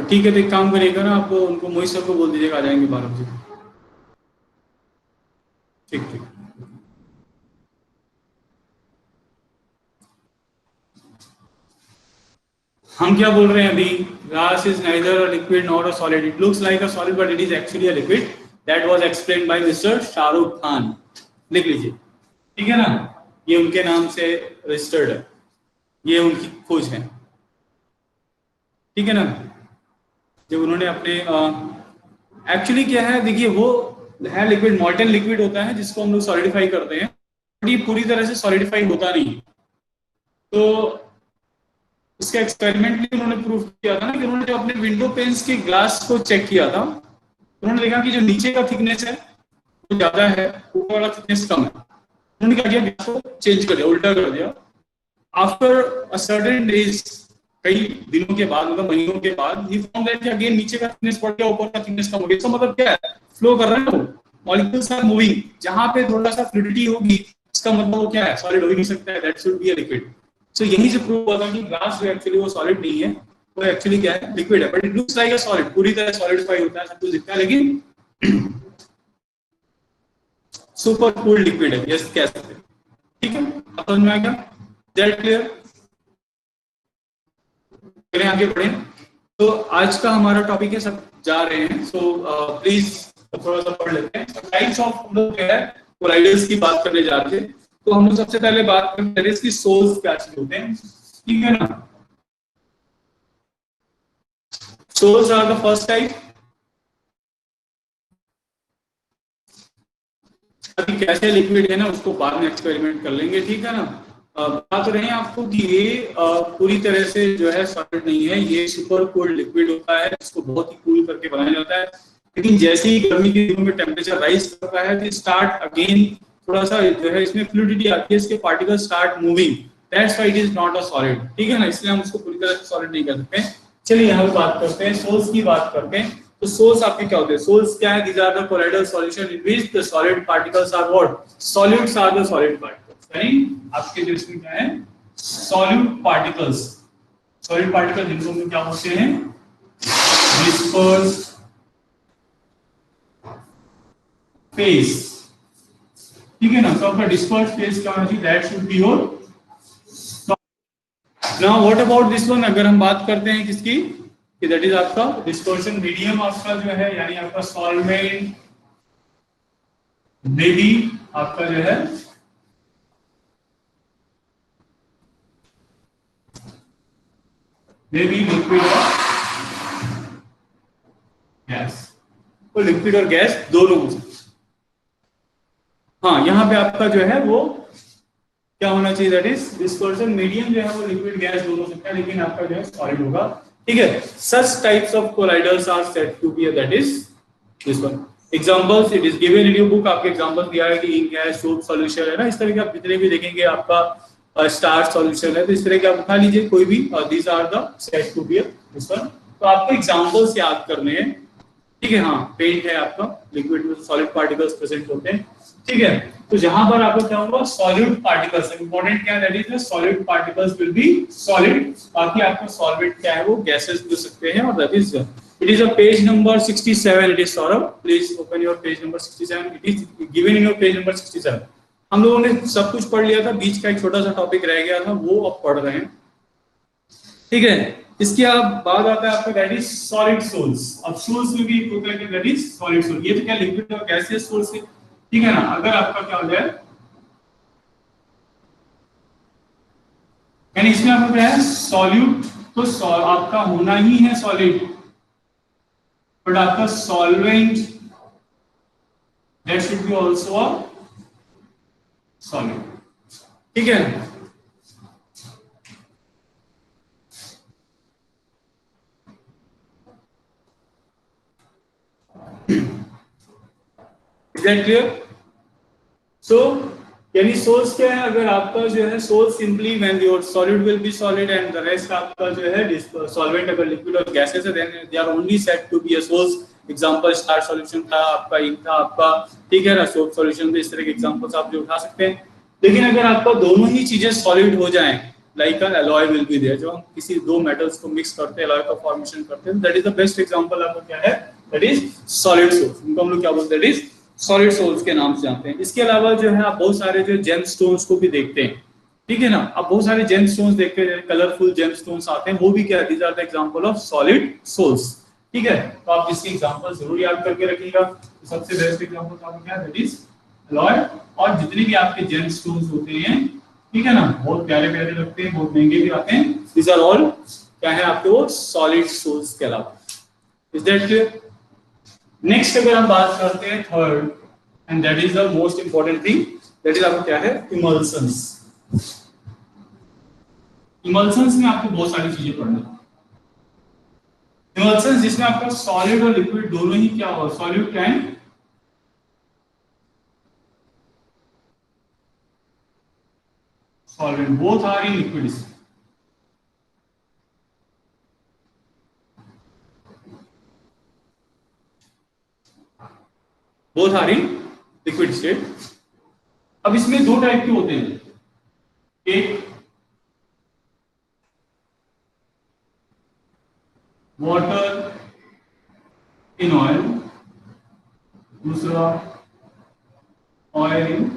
ठीक है, तो एक काम करिएगा ना, आप उनको मोहित सर को बोल दीजिएगा, आ जाएंगे 12 बजे। ठीक ठीक। हम क्या बोल रहे हैं अभी? Glass is neither a liquid not a solid, it looks like a solid but it is actually a liquid, that was explained bye mister Shahrukh Khan. लिख लीजिए, ठीक है ना, ये उनके नाम से रजिस्टर्ड है, ये उनकी खोज है, ठीक है ना। जब उन्होंने अपने एक्चुअली क्या है, देखिए वो है लिक्विड, मॉल्टन लिक्विड होता है जिसको हम लोग सॉलिडिफाई करते हैं, बट ये पूरी तरह से सॉलिडिफाई होता नहीं। तो इसका एक्सपेरिमेंट भी उन्होंने प्रूव किया था ना, कि उन्होंने जो अपने विंडो पेन्स के ग्लास को चेक किया था, उन्होंने देखा कि जो नीचे का थिकनेस है वो ज्यादा है, ऊपर वाला थिकनेस कम है। उन्होंने क्या किया, ग्लास को चेंज कर दिया, उल्टा कर दिया। आफ्टर अ सर्टेन डेज, कई दिनों के बाद, मतलब महीनों के बाद, ही फाउंड दैट अगेन नीचे का थिकनेस बढ़ गया, ऊपर का थिकनेस कम हो गया। इसका मतलब क्या है, फ्लो कर रहा है वो, मॉलिक्यूल्स आर मूविंग, जहां पे थोड़ा सा फ्लूइडिटी होगी इसका मतलब वो क्या है, सॉलिड हो ही नहीं सकता है, that should be a liquid. So यहीं से प्रूव हुआ था कि ग्लास जो एक्चुअली वो सॉलिड नहीं है, वो एक्चुअली क्या है, लिक्विड है, but it looks like a solid, पूरी तरह सॉलिडिफाई होता है, सब कुछ दिखता है, लेकिन सुपर कूल लिक्विड है, यस कह सकते हैं। ठीक है, अब समझ में आ गया, दैट क्लियर। चलिए आगे बढ़े। तो आज का हमारा टॉपिक है, सब जा रहे हैं, सो प्लीज थोड़ा सा पढ़ लेते हैं। टाइप्स ऑफ, हम लोग जो है कोलाइडर्स की बात करने जा रहे थे, तो हम लोग सबसे पहले बात करते हैं इसकी सोल्स क्या चीज होते हैं, ठीक है ना। Sols are the first type. अभी कैसे लिक्विड है ना, उसको बाद में एक्सपेरिमेंट कर लेंगे, ठीक है ना। बात रहे आपको कि ये पूरी तरह से जो है सॉलिड नहीं है, ये सुपर कूल्ड लिक्विड होता है, इसको बहुत ही कूल करके बनाया जाता है। लेकिन जैसे ही गर्मी के दिनों में टेम्परेचर राइज करता है, तो स्टार्ट अगेन थोड़ा सा जो है इसमें फ्लूइडिटी आती है, इसके particle start moving, that's why it is not a solid, ठीक है ना, इसलिए हम उसको पूरी तरह से सॉलिड नहीं कर सकते। चलिए यहाँ बात करते हैं, सोल्स की बात करते हैं। तो सोल्स आपके क्या होते हैं? सोल्स क्या है? These are the colloidal solution in which the solid particles are what, solids are the solid particles, यानी आपके जो इसमें क्या है, सॉलिड पार्टिकल्स, सॉलिड पार्टिकल जिनको हम क्या होते हैं, डिस्पर्स फेस, ठीक है ना। तो आपका डिस्पर्स फेस क्या होना चाहिए, that should be your. Now what about this one, अगर हम बात करते हैं किसकी, कि दैट इज आपका डिस्पर्शन मीडियम, आपका जो है यानी आपका सॉल्वेंट में भी आपका जो है मे बी लिक्विड और गैस, तो लिक्विड और गैस दोनों हो सकते हैं। हाँ, यहाँ पे आपका जो है वो क्या होना चाहिए, दैट इज डिस्पर्शन मीडियम जो है वो लिक्विड गैस दोनों हो सकता है, लेकिन आपका जो है सॉलिड होगा, ठीक है। Such types of colloids are said to be, that is this one. Examples it is given in your book, आपके एग्जांपल दिया है कि इंक है, सोप सॉल्यूशन है ना, इस तरह के आप जितने भी देखेंगे, आपका स्टार सॉल्यूशन है, तो इस तरह के आप उठा लीजिए कोई भी, these are the said to be this one. तो आपको एग्जांपल्स याद करने हैं, ठीक है। हाँ, पेंट है आपका, लिक्विड में सॉलिड पार्टिकल्स प्रेजेंट होते हैं, ठीक है। तो जहां पर आपको क्या होगा, सॉलिड पार्टिकल्स, इंपॉर्टेंट क्या है, that is solid particles will be solid, बाकी आपका सॉल्वेंट क्या है वो गैसेस भी हो सकते हैं, और that is it is a page number 67, it is Saurabh, please open your page number 67, it is given in your page number 67। हम लोगों ने सब कुछ पढ़ लिया था, बीच का एक छोटा सा टॉपिक रह गया था, वो अब पढ़ रहे हैं, ठीक है। इसके बाद आता है आपका दैट इज सॉलिड सोल्स। अब सोल्स में भी एक होता है कि दैट इज सॉलिड सोल, ये तो क्या लिक्विड और गैसियस सोल्स है, ठीक है ना। अगर आपका क्या हो जाए, यानी इसमें आपका क्या है, सॉल्यूट, तो आपका होना ही है सॉलिड, बट आपका solvent that should be also a solid, ठीक है। Is that clear? सो यानी सोल्स क्या है, अगर आपका जो है sols simply when your solid will be solid and the rest आपका जो है सॉल्वेंट अगर लिक्विड और गैसेस है, then they are only said to be a sols. Example starch solution था आपका, इंक था आपका, ठीक है ना, सोप सॉल्यूशन, तो इस तरह के एग्जांपल्स आप जो उठा सकते हैं। लेकिन अगर आपका दोनों ही चीजें सॉलिड हो जाएं, like a alloy will be there. जो हम किसी दो मेटल्स को मिक्स करते हैं, एलॉय का फॉर्मेशन करते हैं, that is the best example आपको क्या है, दैट इज सॉलिड सोल्स। इनको हम लोग क्या बोलते हैं, दैट इज सॉलिड सोल्स के नाम से जानते हैं। इसके अलावा जो है आप बहुत सारे जो जेम स्टोन्स को भी देखते हैं, ठीक है ना, आप बहुत सारे जेम स्टोन्स देखते हैं, कलरफुल जेम स्टोन्स आते हैं, वो भी क्या, these are the example of solid sols, ठीक है। तो आप इसके एग्जांपल जरूर याद करके रखिएगा। तो सबसे बेस्ट एग्जांपल आपको क्या है, दैट इज एलॉय। और जितने भी आपके जेम स्टोन्स होते हैं, ठीक है ना, बहुत प्यारे प्यारे लगते हैं, बहुत महंगे भी आते हैं, दीज आर ऑल क्या है आपके वो सॉलिड सोल्स के अलावा। Is that clear? नेक्स्ट अगर हम बात करते हैं third, and that is the most important thing, that is आपको क्या है, इमल्शंस। इमल्शंस में आपको बहुत सारी चीजें पढ़नी है। इमल्शंस जिसमें आपका सॉलिड और लिक्विड दोनों ही क्या हो, solid can solvent, both are in liquid state. Both are in liquid state. अब इसमें दो टाइप के होते हैं, एक वाटर इन ऑयल, दूसरा ऑयल इन,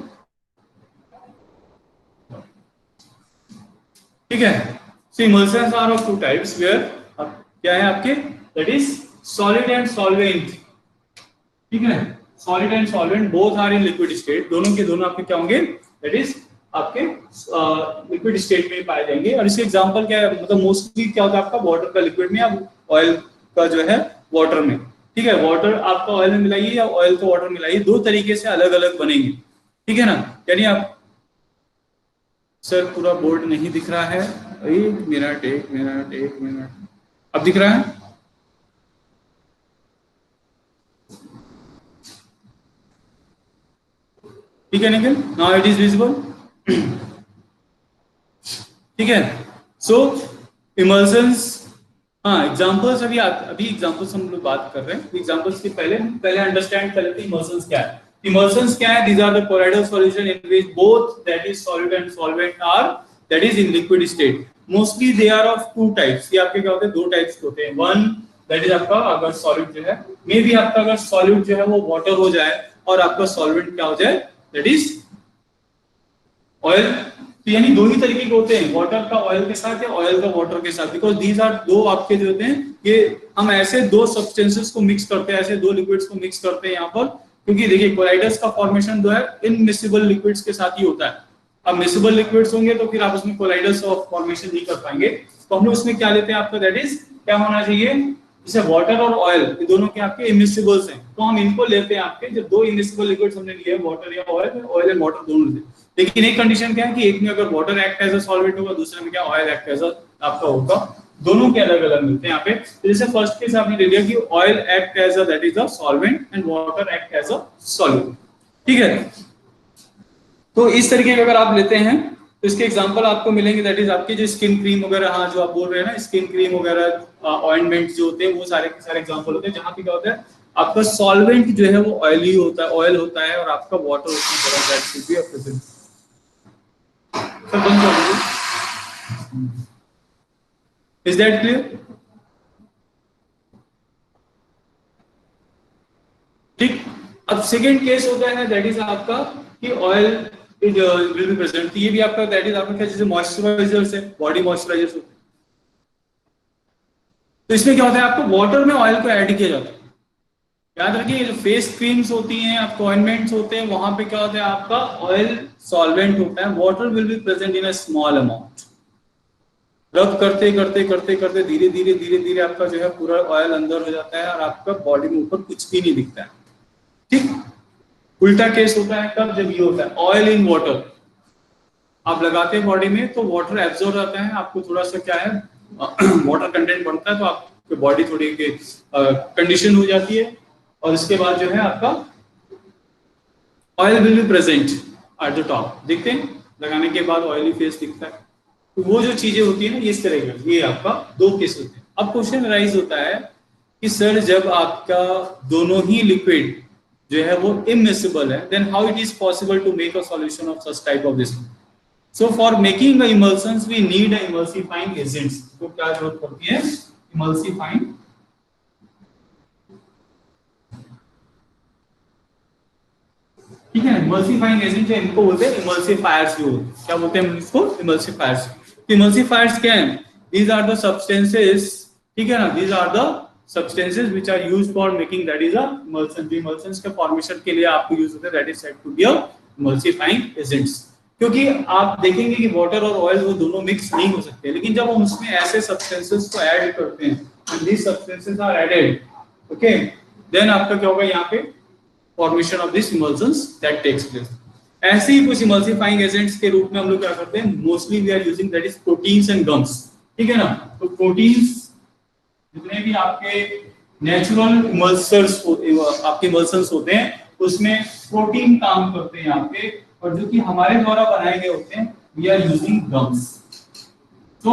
ठीक है। So emulsions are of two types where क्या है आपके, that is solid and solvent, ठीक है। Solid and solvent both are in liquid state, दोनों के दोनों आपके क्या होंगे, दैट इज आपके लिक्विड स्टेट में पाए जाएंगे। और इसके एग्जांपल क्या है, मतलब मोस्टली क्या होता है आपका, वाटर का लिक्विड में या ऑयल का जो है वाटर में, ठीक है। वाटर आपका ऑयल में मिलाइए या ऑयल को वाटर मिलाइए, दो तरीके से अलग अलग बनेंगे, ठीक है ना। यानी आप, सर पूरा बोर्ड नहीं दिख रहा है, एक मिनट एक मिनट एक मिनट, अब दिख रहा है? ठीक है Nikhil, now it is visible, ठीक है। सो इमल्शंस, हाँ एग्जांपल्स अभी एग्जांपल्स हम लोग बात कर रहे हैं। एग्जांपल्स के पहले अंडरस्टैंड कर लेते हैं इमल्शंस क्या है। इमल्शंस क्या है, these are the colloidal solution in which both that is solid and solvent are that is in liquid state. Mostly they are of two types. ये आपके क्या होते हैं, दो टाइप्स होते हैं। वन दैट इज आपका अगर सॉलिड जो है, मे बी आपका अगर सॉलिड जो है वो वाटर हो जाए और आपका सॉल्वेंट क्या हो जाए, दैट इज ऑयल। तो यानी दो ही तरीके के होते हैं, वाटर का ऑयल के साथ या ऑयल का वाटर के साथ, बिकॉज दीज आर दो आपके जो होते हैं, ये हम ऐसे दो सब्सटेंसेस को मिक्स करते हैं, ऐसे दो लिक्विड्स को मिक्स करते हैं यहाँ पर, क्योंकि देखिए कोलाइडस का फॉर्मेशन जो है इनमिसिबल लिक्विड्स के साथ ही होता है। अब मिसिबल लिक्विड्स होंगे तो फिर आप उसमें कोलाइडस ऑफ फॉर्मेशन नहीं कर पाएंगे। तो हम लोग उसमें क्या लेते हैं आपका, दैट इज क्या होना चाहिए, जैसे वाटर और ऑयल ये दोनों के आपके इमिसिबल्स हैं, तो हम इनको लेते हैं आपके, जब दो इमिसिबल लिक्विड्स हमने लिए वाटर या ऑयल, तो ऑयल एंड वाटर दोनों लेते हैं। लेकिन एक कंडीशन क्या है कि एक में अगर water act as a solvent होगा, दूसरे में क्या ऑयल एक्ट एज अ आपका होगा, दोनों के अलग अलग मिलते हैं यहाँ पे। तो जैसे फर्स्ट केस आपने ले लिया कि oil act as a that is a solvent and water act as a solvent, ठीक है। तो इस तरीके का अगर आप लेते हैं तो इसके एग्जांपल आपको मिलेंगे, दैट इज आपके जो स्किन क्रीम वगैरह, हाँ जो आप बोल रहे हैं ना, स्किन क्रीम वगैरह ऑइंटमेंट जो होते हैं, वो सारे के सारे एग्जांपल होते हैं जहां पे क्या होता है आपका सॉल्वेंट जो है वो ऑयली होता है, ऑयल होता है, और आपका वाटर होता है, दैट शुड बी प्रेजेंट। सब बंद कर दीजिए, इज दैट क्लियर? ठीक। अब सेकंड केस होता है दैट इज आपका कि ऑयल विल बी प्रेजेंट, ये भी आपका दैट इज आपका क्या, जैसे मॉइस्चराइजर्स है, बॉडी मॉइस्चराइजर्स होते हैं, तो इसमें क्या होता है आपको वाटर में ऑयल को ऐड किया जाता है। याद रखिए जो फेस क्रीम्स होती हैं, आपको ऑइंटमेंट्स होते हैं, वहां पे क्या होता है आपका ऑयल सॉल्वेंट होता है, water will be present in a small amount. रब करते करते करते करते धीरे धीरे धीरे धीरे आपका जो है पूरा ऑयल अंदर हो जाता है और आपका बॉडी में ऊपर कुछ भी नहीं दिखता है, ठीक। उल्टा केस होता है कब, जब ये होता है ऑयल इन वाटर, आप लगाते हैं बॉडी में तो वाटर एब्जॉर्ब होता है, आपको थोड़ा सा क्या है वाटर कंटेंट बढ़ता है, तो आपकी बॉडी थोड़ी कंडीशन हो जाती है, और इसके बाद जो है आपका oil will be present at the top, देखते हैं लगाने के बाद ऑयली फेस दिखता है। तो वो जो चीजें होती है ना, इस तरह की, ये आपका दो केस होते हैं। अब क्वेश्चन राइज होता है कि सर जब आपका दोनों ही लिक्विड जो है वो इमिसिबल है, then how it is possible to make a solution of such type of this. So for making emulsions we need emulsifying agents. तो क्या जरूरत पड़ती है? इमल्सिफाइंग, ठीक है। इमल्सिफाइंग एजेंट जो इनको बोलते हैं इमल्सिफायर्स। जो क्या बोलते हैं इसको? इमल्सिफायर्स। इमल्सिफायर्स क्या है? दीज आर द सब्सटेंसेस, ठीक है ना, these are the substances which are used for making that is a emulsion. Emulsions के फॉर्मेशन के लिए आपको यूज होता है, that is said to be a emulsifying agents. क्योंकि आप देखेंगे कि वाटर और ऑयल वो दोनों मिक्स नहीं हो सकते, लेकिन जब हम उसमें ऐसे सब्सटेंसेस को ऐड करते हैं, and these substances are added, okay, then आपका क्या होगा यहाँ पे? Formation of this emulsions that takes place. ऐसे ही कुछ इमल्सिफाइंग एजेंट्स के रूप में हम लोग क्या करते हैं? Mostly we are using that is proteins and gums, ठीक है ना। तो प्रोटीन्स, जितने भी आपके नेचुरल इमल्सर्स आपके इमल्शंस होते हैं, उसमें प्रोटीन काम करते हैं यहाँ पे, और जो कि हमारे द्वारा बनाए गए होते हैं, वी आर यूजिंग गम्स। तो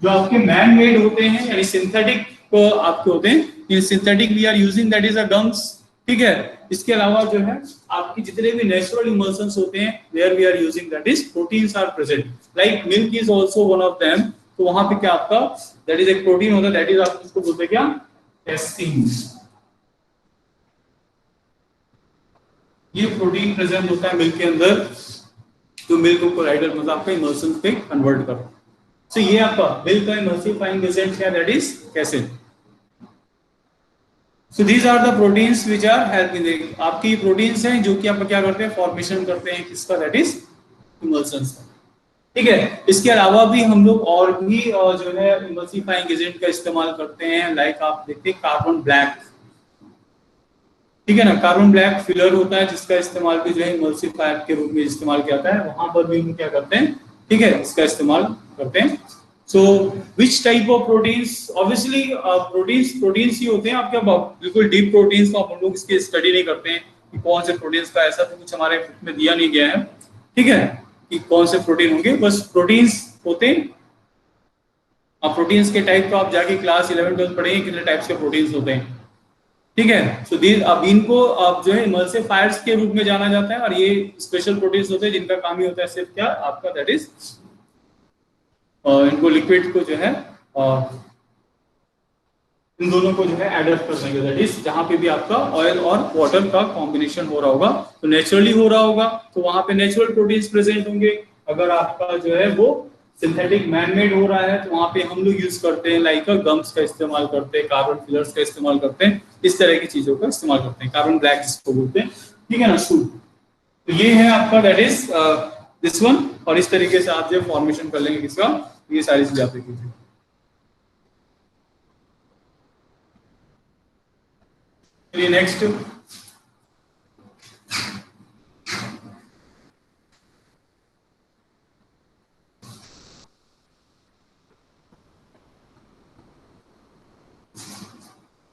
जो आपके मैन मेड होते हैं यानी सिंथेटिक को आपके होते हैं, ये synthetic we are using that is a gums, ठीक है। इसके अलावा जो है आपकी जितने भी नेचुरल इमल्शंस होते हैं, there we are using that is proteins are present, like milk is also one of them. तो वहां पे क्या आपका दैट इज एक प्रोटीन होता है, दैट इज आप उसको बोलते हैं क्या? टेस्टिन। ये प्रोटीन प्रेजेंट होता है मिल्क के अंदर, तो मिल्क को कोलाइडल मतलब आपका इमल्शन पे कन्वर्ट करो। सो ये आपका मिल्क का इमल्सिफाइंग एजेंट क्या? That is casein. So these are the proteins which are helping. आपकी प्रोटीन्स हैं जो कि आप क्या करते हैं? फॉर्मेशन करते हैं किसका? दैट इज इमल्शंस का, ठीक है। इसके अलावा भी हम लोग और भी जो है इमल्सिफाइंग एजेंट का इस्तेमाल करते हैं, लाइक आप देखते हैं कार्बन ब्लैक, ठीक है ना। कार्बन ब्लैक फिलर होता है जिसका इस्तेमाल भी जो है इमल्सिफायर के रूप में इस्तेमाल किया जाता है, वहां पर भी हम क्या करते हैं, ठीक है, इसका इस्तेमाल करते हैं। So which type of proteins? Obviously proteins ही होते हैं आपके, बिल्कुल डीप प्रोटीन्स तो आप लोग इसकी स्टडी नहीं करते हैं कि कौन से प्रोटीन्स का, ऐसा तो कुछ हमारे बुक में दिया नहीं गया है, ठीक है, कि कौन से प्रोटीन होंगे, बस प्रोटीन्स होते हैं। अब प्रोटीन्स के टाइप तो आप जाके क्लास 11 12 पढ़ेंगे कितने टाइप्स के प्रोटीन्स होते हैं, ठीक है। सो अब इनको आप जो है इमल्सिफायर्स के रूप में जाना जाता है, और ये स्पेशल प्रोटीन्स होते हैं जिनका काम ही होता है सिर्फ क्या आपका? दैट इज इनको लिक्विड को जो है इन दोनों को जो है एडप्ट कर देंगे, दैट इज जहां पे भी आपका ऑयल और वाटर का कॉम्बिनेशन हो रहा होगा, तो नेचुरली हो रहा होगा, तो वहां पे नेचुरल प्रोटीन्स प्रेजेंट होंगे। अगर आपका जो है वो सिंथेटिक मैनमेड हो रहा है, तो वहां पे हम लोग यूज करते हैं लाइक गम्स का इस्तेमाल करते हैं, कार्बन फिलर्स का इस्तेमाल करते हैं, इस तरह की चीजों का इस्तेमाल करते हैं, कार्बन ब्लैक जिसको बोलते हैं, ठीक है ना। शू, तो ये है आपका दैट इज दिस वन, और इस तरीके से आप जो फॉर्मेशन कर लेंगे किसका, ये सारी चीजें आप देखिए। चलिए नेक्स्ट,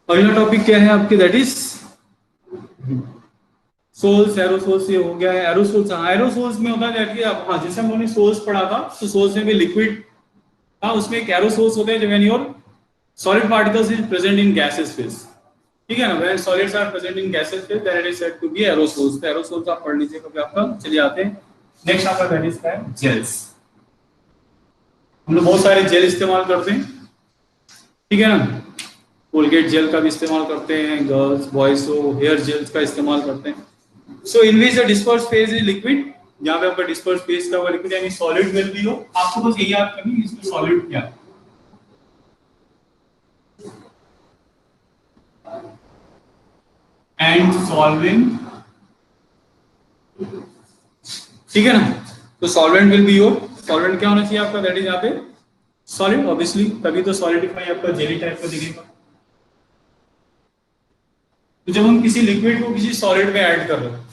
अगला टॉपिक क्या है आपके? That is sols, aerosols. ये हो गया है एरोसोल्स। हाँ, एरोसोल्स में होता है कि हाँ, जैसे हम लोगों ने सोल्स पढ़ा था, तो सोल्स में भी लिक्विड था, उसमें एक एरोसोल्स होते हैं जो when your solid particles is present in gases phase, ठीक है ना, when solids are present in gases phase then it is said to be aerosols. तो एरोसोल्स आप पढ़ लीजिए कभी आपका। चलिए आते हैं नेक्स्ट, आपका दैट इज है जेल्स। हम लोग बहुत सारे जेल इस्तेमाल करते हैं, ठीक है ना, कोलगेट जेल का भी इस्तेमाल करते हैं, गर्ल्स बॉयज हो हेयर जेल्स का इस्तेमाल करते हैं। So in which the disperse phase is liquid, जहां पे आपका डिस्पर्स फेज का लिक्विड यानी सॉलिड विल बी हो, आपको बस यही याद करनी है इसमें सॉलिड क्या है, एंड सॉल्वेंट, ठीक है ना। तो solvent will be your, solvent क्या होना चाहिए आपका? दैट इज यहाँ पे सॉलिड, ऑब्वियसली, तभी तो सॉलिडिफाई आपका जेली टाइप का दिखेगा। तो जब हम किसी लिक्विड को किसी सॉलिड में ऐड कर रहे हैं,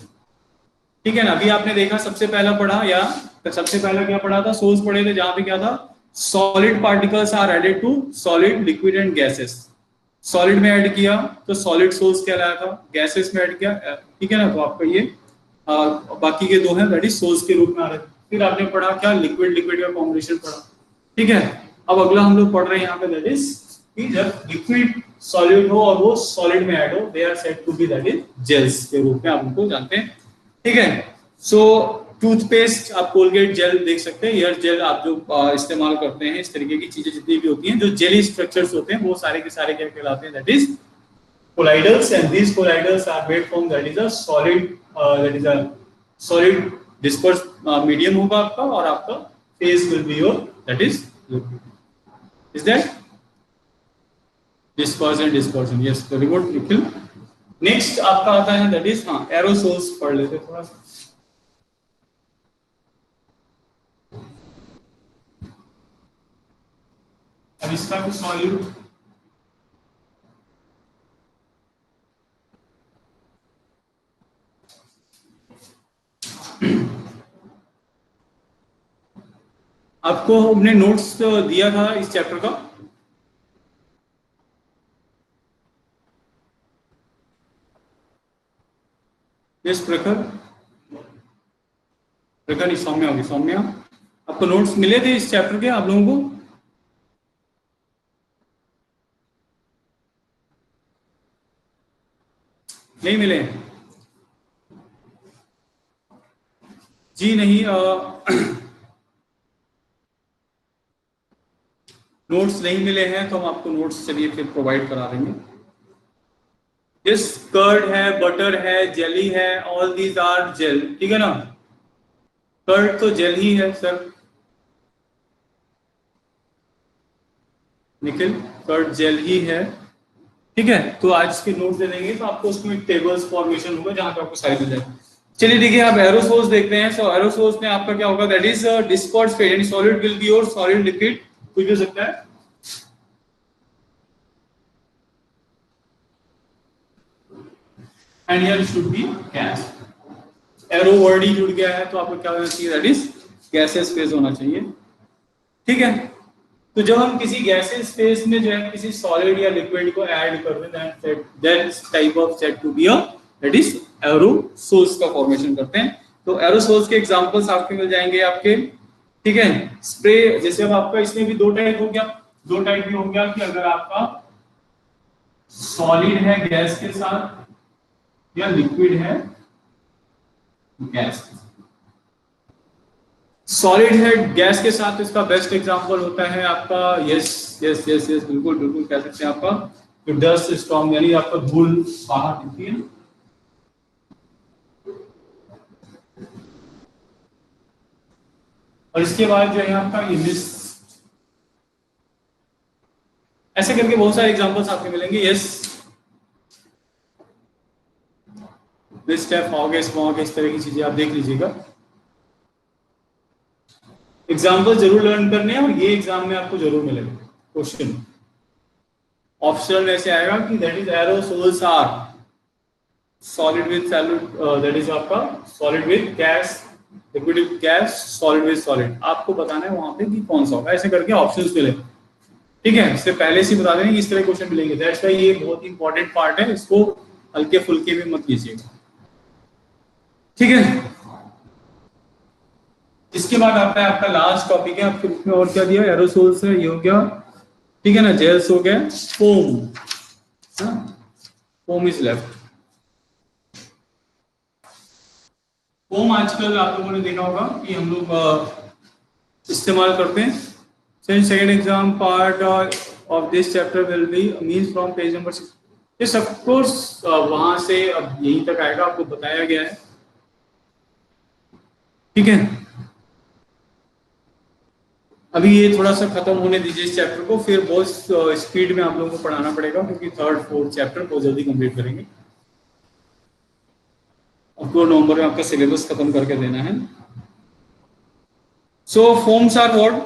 ठीक है ना, अभी आपने देखा सबसे पहला पढ़ा, या सबसे पहला क्या पढ़ा था? सोल्स पढ़े थे, जहां पे क्या था? Solid particles are added to solid, liquid and gases. Solid में ऐड किया तो सॉलिड सोल्स कहलाया था, गैसेस में ऐड किया, ठीक है ना, तो आपका ये बाकी के दो हैं दैट इज सोल्स के रूप में आ रहे हैं। फिर आपने पढ़ा क्या? लिक्विड लिक्विड का कॉम्बिनेशन पढ़ा, ठीक है। अब अगला हम लोग पढ़ रहे हैं यहाँ पे दैट इज कि जब लिक्विड सॉलिड हो और वो सॉलिड में ऐड हो, they are said to be that is gels के रूप में आप उनको जानते हैं, ठीक है। सो टूथपेस्ट, आप कोलगेट जेल देख सकते हैं, हेयर जेल आप जो इस्तेमाल करते हैं, इस तरीके की चीजें जितनी भी होती हैं जो जेली स्ट्रक्चर्स होते हैं वो सारे के सारे क्या कहलाते हैं, that is colloidals, and these colloidals are made from that is a solid dispersed medium होगा आपका, और आपका phase will be your that is liquid. Is that dispersion? Yes, very good Nikhil. Next आपका आता है that is aerosols. पढ़ लेते थोड़ा सा. अब इसका भी सॉल्यूट आपको हमने नोट्स दिया था इस चैप्टर का. यस प्रखर नहीं, सौम्या होगी. सौम्या, आपको नोट्स मिले थे इस चैप्टर के आप लोगों को? नहीं मिले? जी नहीं. नोट्स नहीं मिले हैं तो हम आपको नोट्स चलिए फिर प्रोवाइड करा देंगे. यस, कर्ड है, बटर है, जेली है, ऑल दीज आर जेल. ठीक है ना? कर्ड तो जेल ही है सर. निखिल, कर्ड जेल ही है. ठीक है, तो आज के नोट्स दे देंगे तो आपको उसमें एक टेबल्स फॉर्मेशन होगा जहां पे आपको सारी मिल जाएगी. चलिए ठीक है, आप एरोसोल्स देखते हैं. सो एरोसोल्स में आपका क्या होगा, दैट इज डिस्पर्स्ड फेज, यानी सॉलिड विल बी और सॉलिड लिक्विड कुछ भी हो सकता है. And here should be gas. Aero word ही जुड़ गया है तो आपको क्या होना चाहिए, दैट इज गैसेस फेज होना चाहिए. ठीक है, तो जब हम किसी गैसेस फेज में जो है किसी सॉलिड या लिक्विड को ऐड करते हैं, that type of set to be a that is aerosols का फॉर्मेशन करते हैं. तो एरोसोल्स के एग्जांपल्स आपके मिल जाएंगे आपके. ठीक है, स्प्रे, जैसे अब आपका इसमें भी दो टाइप हो गया. दो टाइप भी हो गया कि अगर आपका सॉलिड है गैस के साथ या लिक्विड है गैस. सॉलिड है गैस के साथ, इसका बेस्ट एग्जांपल होता है आपका यस बिल्कुल बिल्कुल कह सकते हैं आपका जो डस्ट स्टॉर्म, यानी आपका धूल बाहर दिखती है. और इसके बाद जो है आपका ये मिस्ट. ऐसे करके बहुत सारे एग्जांपल्स आपको मिलेंगे. यस, मिस्ट है, फॉग है, स्मॉग है, इस तरह की चीजें आप देख लीजिएगा. एग्जाम्पल जरूर लर्न करने हैं और ये एग्जाम में आपको जरूर मिलेगा क्वेश्चन. ऑप्शनल में ऐसे आएगा कि that is aerosols are solid with solid, that is आपका solid with gas, liquid with gas, solid with solid. आपको बताना है वहां पे कि कौन सा होगा. ऐसे करके ऑप्शंस मिले. ठीक है, इससे पहले से बता देंगे कि इस तरह क्वेश्चन मिलेंगे. दैट्स व्हाई ये बहुत इंपॉर्टेंट पार्ट है, इसको हल्के फुल्के भी मत लीजिएगा. ठीक है, इसके बाद आता है आपका लास्ट टॉपिक है आपके बुक में. और क्या दिया, एरोसोल्स है, ये हो गया. ठीक है ना, जेल्स हो गया, foam. Foam is left. Foam आजकल आप लोगों ने देखा होगा कि हम लोग इस्तेमाल करते हैं. Second exam part of this chapter will be means from page number 6. Yes of course, वहां से अब यहीं तक आएगा, आपको बताया गया है. ठीक है, अभी ये थोड़ा सा खत्म होने दीजिए इस चैप्टर को, फिर बहुत स्पीड में आप लोगों को पढ़ाना पड़ेगा क्योंकि थर्ड फोर्थ चैप्टर बहुत जल्दी कंप्लीट करेंगे. अक्टूबर नवंबर में आपका सिलेबस खत्म करके देना है. सो फॉर्म्स आर व्हाट.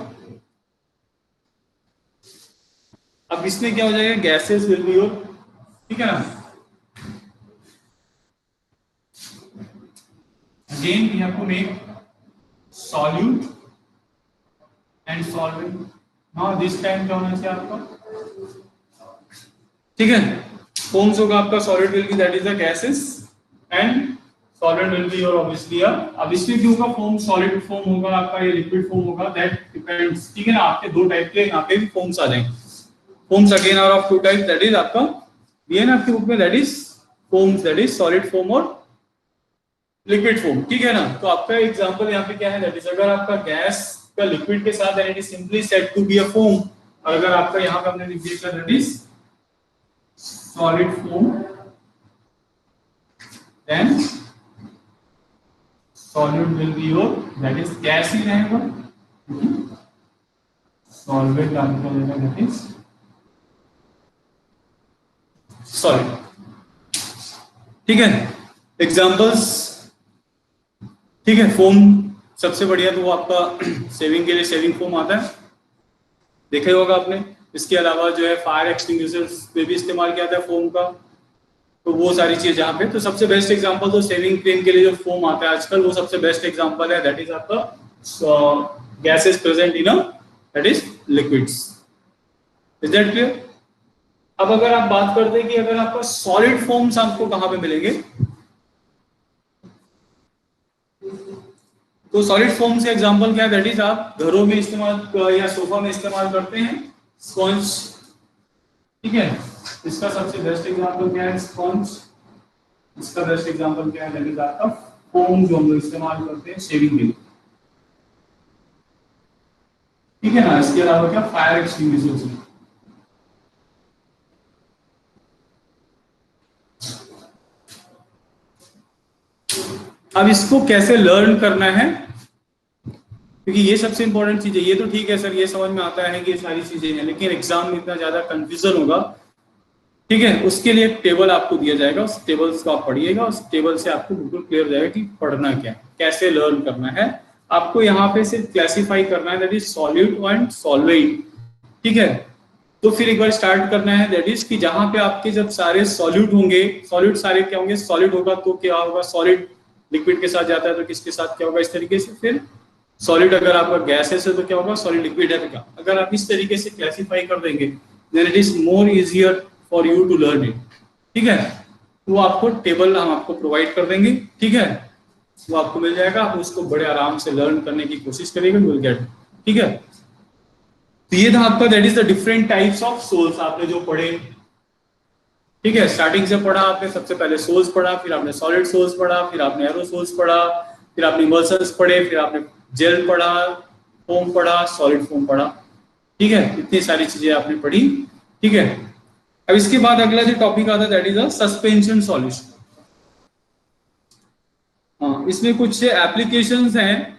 अब इसमें क्या हो जाएगा, गैसेस विल बी योर. ठीक है ना, again we have to make solute and solvent. हाँ, दिस टाइम क्या होना चाहिए आपका. ठीक है, फॉर्म्स होगा आपका solid will be that is the gases and solid will be your obviously. अब इसमें क्यों होगा फॉर्म, सॉलिड फॉर्म होगा आपका या लिक्विड फॉर्म होगा, दैट डिपेंड्स. ठीक है ना, आपके दो टाइप के यहाँ पे भी फॉर्म्स आ जाएंगे. Foams again are of two type, that is आपका दिया ना आपकी बुक में, that is foams, that is solid foam और लिक्विड फॉर्म, ठीक है ना। तो आपका एग्जांपल यहाँ पे क्या है, दैट इज अगर आपका गैस का लिक्विड के साथ it is simply said to be a foam, और अगर आपका यहाँ पे हमने लिख दिया that is solid foam, then solute will be your that is gas ही रहेगा, सॉल्वेंट आपका रहेगा दैट इज सॉलिड, ठीक है। एग्जांपल्स, ठीक है। फोम सबसे बढ़िया तो वो आपका सेविंग के लिए सेविंग फोम आता है, देखा ही होगा आपने। इसके अलावा जो है फायर एक्सटिंग्विशर्स पे भी इस्तेमाल किया जाता है फोम का, तो वो सारी चीज जहाँ पे, तो सबसे बेस्ट एग्जांपल तो सेविंग क्रीम के लिए जो फोम आता है आजकल, वो सबसे बेस्ट एग्जांपल है, दैट इज आपका gases present in a that is liquids. Is that clear? अब अगर आप बात करते हैं कि अगर आपका सॉलिड फॉर्म्स आपको कहां पे मिलेंगे, तो सॉलिड फॉर्म से एग्जांपल क्या है, दैट इज आप घरों में इस्तेमाल या सोफा में इस्तेमाल करते हैं स्पंज, ठीक है। इसका सबसे बेस्ट एग्जांपल क्या है, स्पंज। इसका बेस्ट एग्जांपल क्या है, दैट इज आपका फोम जो हम लोग इस्तेमाल करते हैं शेविंग के लिए, ठीक है ना। इसके अलावा क्या, फायर एक्सटिंग्विशर्स। अब इसको कैसे लर्न करना है, क्योंकि ये सबसे इंपॉर्टेंट चीज है। ये तो ठीक है सर, ये समझ में आता है कि ये सारी चीजें हैं, लेकिन एग्जाम में इतना ज्यादा कंफ्यूजन होगा, ठीक है। उसके लिए एक टेबल आपको दिया जाएगा, उस टेबल को आप पढ़िएगा, उस टेबल से आपको बिल्कुल क्लियर हो जाएगा कि पढ़ना क्या है, कैसे लर्न करना है। आपको यहाँ पे सिर्फ क्लासीफाई करना है that is solute and solvent, ठीक है। तो फिर एक बार स्टार्ट करना है दैट इज कि जहां पे आपके जब सारे सॉल्यूट होंगे, सॉल्यूट सारे क्या होंगे, सॉलिड होगा तो क्या होगा, सॉलिड लिक्विड के साथ जाता है तो किसके साथ क्या होगा, इस तरीके से। फिर सॉलिड अगर आपका गैसेस है तो क्या होगा, सॉलिड लिक्विड है तो क्या। अगर आप इस तरीके से क्लासीफाई कर देंगे then it is more easier for you to learn it, ठीक है। वो आपको टेबल हम आपको प्रोवाइड कर देंगे, ठीक है, वो आपको मिल जाएगा, आप उसको बड़े आराम से लर्न करने की कोशिश करेंगे, विल गेट, ठीक है। तो ये था आपका that is the different types of sols आपने जो पढ़े, ठीक है। स्टार्टिंग से पढ़ा आपने, सबसे पहले सोल्स पढ़ा, फिर आपने सॉलिड सोल्स पढ़ा, फिर आपने एरोसोल्स पढ़ा, फिर आपने इमल्सन्स पढ़े, फिर आपने जेल पढ़ा, फोम पढ़ा, सॉलिड फोम पढ़ा, ठीक है। इतनी सारी चीजें आपने पढ़ी, ठीक है। अब इसके बाद अगला जो टॉपिक आता है that is a suspension solution. हाँ, इसमें कुछ एप्लीकेशंस हैं।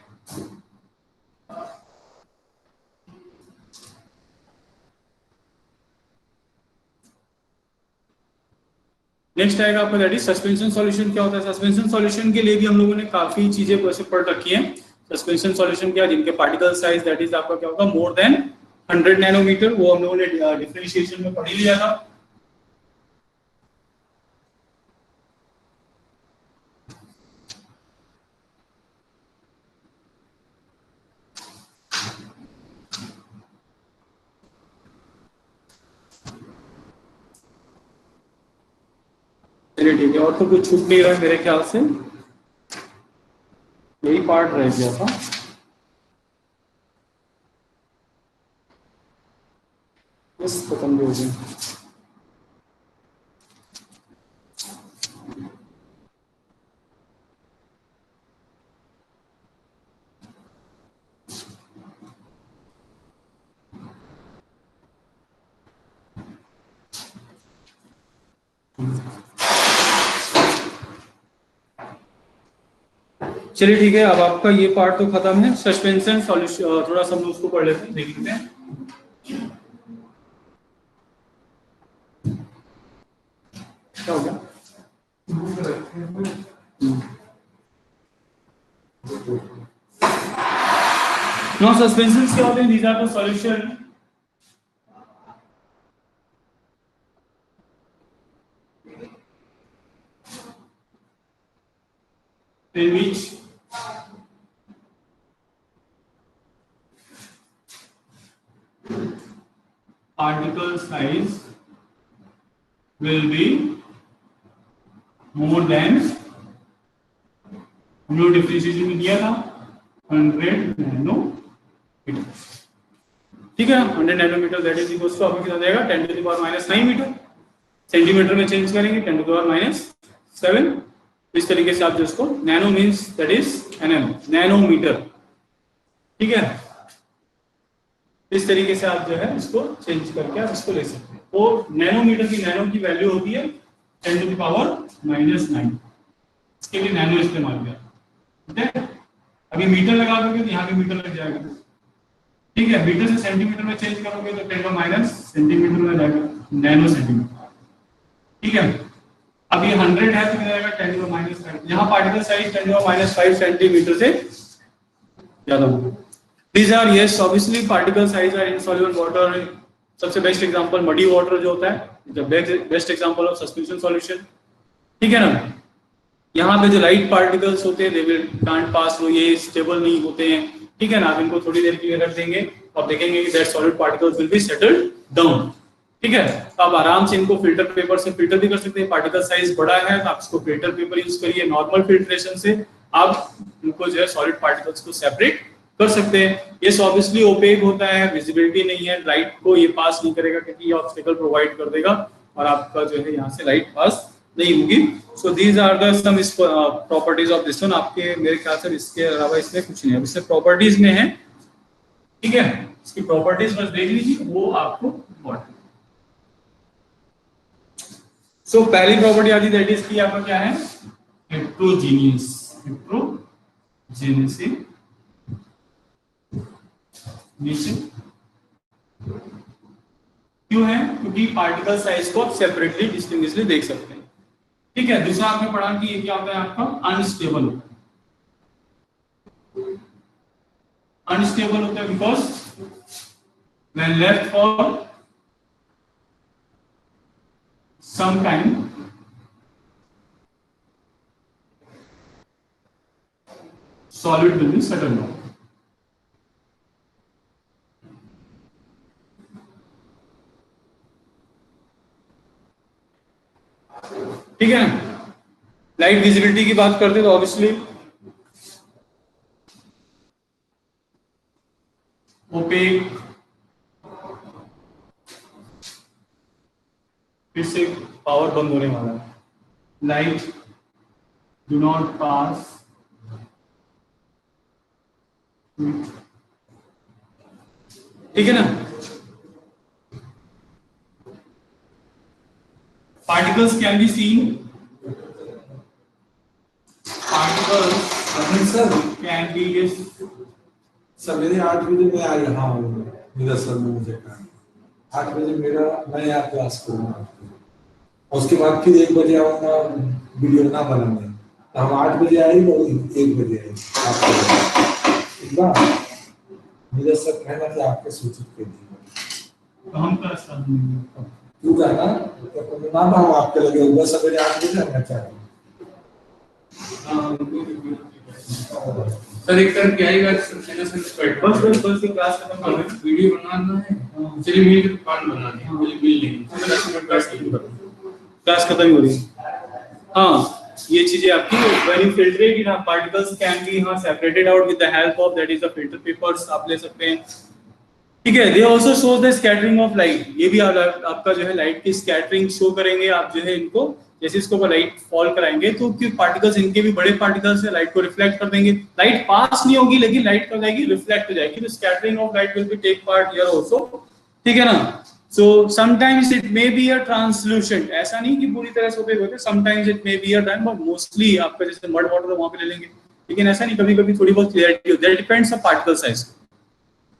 नेक्स्ट आएगा आपका दैट इज सस्पेंशन सॉल्यूशन। क्या होता है सस्पेंशन सॉल्यूशन, के लिए भी हम लोगों ने काफी चीजें वैसे पढ़ रखी हैं। सस्पेंशन सॉल्यूशन क्या, जिनके पार्टिकल साइज दैट इज आपका क्या होगा, मोर देन 100 नैनोमीटर, वो हम लोगों ने डिफरेंशिएशन में पढ़ ही लिया था। चलिए ठीक है, और तो कुछ छूट नहीं रहा है मेरे ख्याल से, यही पार्ट रह गया था। बस खत्म भी हो गया। चलिए ठीक है, अब आपका ये पार्ट तो खत्म है। सस्पेंशन सॉल्यूशन थोड़ा सा हम लोग उसको पढ़ लेते हैं, देख लेते हैं। क्या हो गया? नो सस्पेंशन क्या होते हैं, these are the solution in which particle size will be more than, हम लोग डिफरेंशिएशन में दिया था 100 नैनोमीटर, ठीक है। 100 nanometre that is equals to आपको कितना देगा, 10 to the power -9 metre. Centimetre में चेंज करेंगे 10 टू द पावर -7, इस तरीके से आप जो इसको nano means that is NM, nanometre, ठीक है। इस तरीके से आप जो है इसको चेंज करके आप इसको ले सकते हैं। तो नैनोमीटर की नैनो की वैल्यू होती है 10⁻⁹ इसके लिए नैनो इस्तेमाल किया, ठीक है। अभी मीटर लगा दोगे तो यहाँ पे मीटर लग जाएगा, ठीक है। मीटर से सेंटीमीटर में चेंज करोगे तो 10⁻⁻ सेंटीमीटर में जाएगा, नैनो सेंटीमीटर, ठीक है। अब ये 100 है तो कितना जाएगा 10⁻⁵। यहाँ पार्टिकल साइज 10⁻⁵ सेंटीमीटर से ज्यादा होगा। These are yes, obviously particle size are insoluble water. सबसे बेस्ट एग्जांपल मडी वाटर जो होता है, the best example of suspension solution, ठीक है ना। यहाँ पे जो लाइट पार्टिकल्स होते हैं they will can't pass through, ये स्टेबल नहीं होते हैं, ठीक है ना। आप इनको थोड़ी देर के लिए रख देंगे और देखेंगे कि that solid particles will be settled down, ठीक है। तो आप आराम से इनको फिल्टर पेपर से फिल्टर भी कर सकते हैं। पार्टिकल साइज बड़ा है तो आप इसको फिल्टर पेपर यूज करिए, नॉर्मल फिल्ट्रेशन से आप इनको जो है सॉलिड पार्टिकल्स को सेपरेट कर सकते हैं। ये ऑब्वियसली ओपेक होता है, विजिबिलिटी नहीं है, लाइट को ये पास नहीं करेगा क्योंकि ये ऑब्स्टेकल प्रोवाइड कर देगा और आपका जो है यहाँ से लाइट पास नहीं होगी। So these are the some properties of this one. आपके मेरे ख्याल से इसके अलावा इसमें कुछ नहीं है, इससे प्रॉपर्टीज में है, ठीक है। इसकी प्रॉपर्टीज बस देख लीजिए, वो आपको इम्पोर्टेंट। सो पहली प्रॉपर्टी आती दैट इज की आपका क्या है, हेट्रोजीनियस, हेट्रोजीनियस नीचे क्यों है, क्योंकि पार्टिकल साइज को आप सेपरेटली डिस्टिंग्विशली देख सकते हैं, ठीक है। दूसरा आपने पढ़ा कि ये क्या होता है आपका अनस्टेबल होता है, अनस्टेबल होता है because when left for some time solid will be settled down, ठीक है ना। लाइट विजिबिलिटी की बात करते तो ऑब्वियसली ओपेक, फिर से पावर बंद होने वाला है, लाइट डू नॉट पास, ठीक है ना। Particles can be seen. Particles can be yes. सवेरे 8 बजे मैं आ यहाँ हूँ निदर्शन में, मुझे 8 बजे मेरा मैं यहाँ क्लास करूँगा और उसके बाद फिर 1 बजे आऊँगा वीडियो ना बनाने। तो हम 8 बजे आए और 1 बजे आए निदर्शन कहना कि आपके सूचित कर दिया। तो हम क्लास कर तू कहना ना ना हम आपके लगे होगा सवेरे 8 बजे आना चाहिए। सर एक तरफ क्या आएगा बस क्लास खत्म कर रहे वीडियो बनाना है, चलिए मिल के पार्ट बनाने हैं, मिल लेंगे क्लास खत्म हो रही है। हाँ ये चीजें आपकी when you filtrate in particles can be separated out with the help of that is the filter papers आप ले सकते हैं, ठीक है। They also shows the scattering of light, ये भी आपका जो है लाइट की स्कैटरिंग शो करेंगे। आप जो है इनको जैसे इसको लाइट फॉल कराएंगे तो कि पार्टिकल्स इनके भी बड़े पार्टिकल्स है, लाइट को रिफ्लेक्ट कर देंगे। लाइट पास नहीं होगी लेकिन लाइट कर जाएगी, रिफ्लेक्ट हो जाएगी। तो scattering of light will be take part here also, ठीक है ना। So sometimes it may be a translucent, ऐसा नहीं कि पूरी तरह से ओपेक होते, sometimes it may be a time, but mostly आपका जैसे मड वाटर वहां पे ले लेंगे, लेकिन ऐसा नहीं, कभी-कभी थोड़ी बहुत क्लियरिटी होती है। That depends on particle size,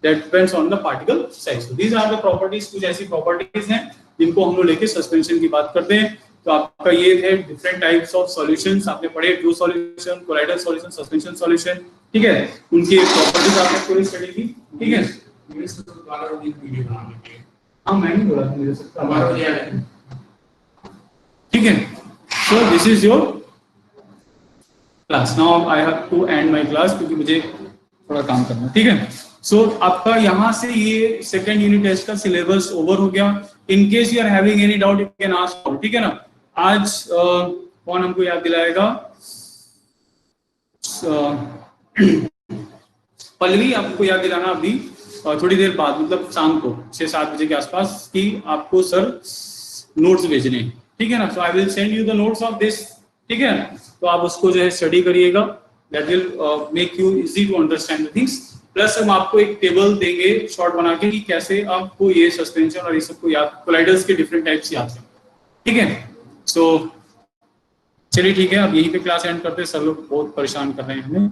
that depends on the particle size. So these are the properties, कुछ ऐसी properties हैं जिनको हम लोग लेके सस्पेंशन की बात करते हैं। तो आपका ये है डिफरेंट टाइप्स ऑफ सॉल्यूशंस आपने पढ़े, true solution, colloidal solution, suspension solution, ठीक है। उनकी प्रॉपर्टीज आपने पूरी स्टडी की, ठीक है। मेरे से तो 12 बजे वीडियो बनाने के लिए हाँ मैं नहीं बोला मेरे से 12 बजे आए, ठीक है। So this is your class, now I have to end my class क्योंकि मुझे थोड़ा काम करना है, ठीक है। सो आपका यहाँ से ये सेकंड यूनिट टेस्ट का सिलेबस ओवर हो गया। In case you are having any doubt you can ask, ठीक है ना। आज कौन हमको याद दिलाएगा, पल्लवी आपको याद दिलाना अभी थोड़ी देर बाद, मतलब शाम को 6-7 बजे के आसपास कि आपको सर नोट्स भेजने, ठीक है ना। So I will send you the notes of this ठीक है, तो आप उसको जो है स्टडी करिएगा, that will make you easy to understand the things. Plus हम आपको एक टेबल देंगे शॉर्ट बना के कि कैसे आपको ये सस्पेंशन और ये सबको याद, कोलाइडर्स के डिफरेंट टाइप्स याद करें, ठीक है। सो चलिए ठीक है, अब यहीं पे क्लास एंड करते हैं, सब लोग बहुत परेशान कर रहे हैं हमें।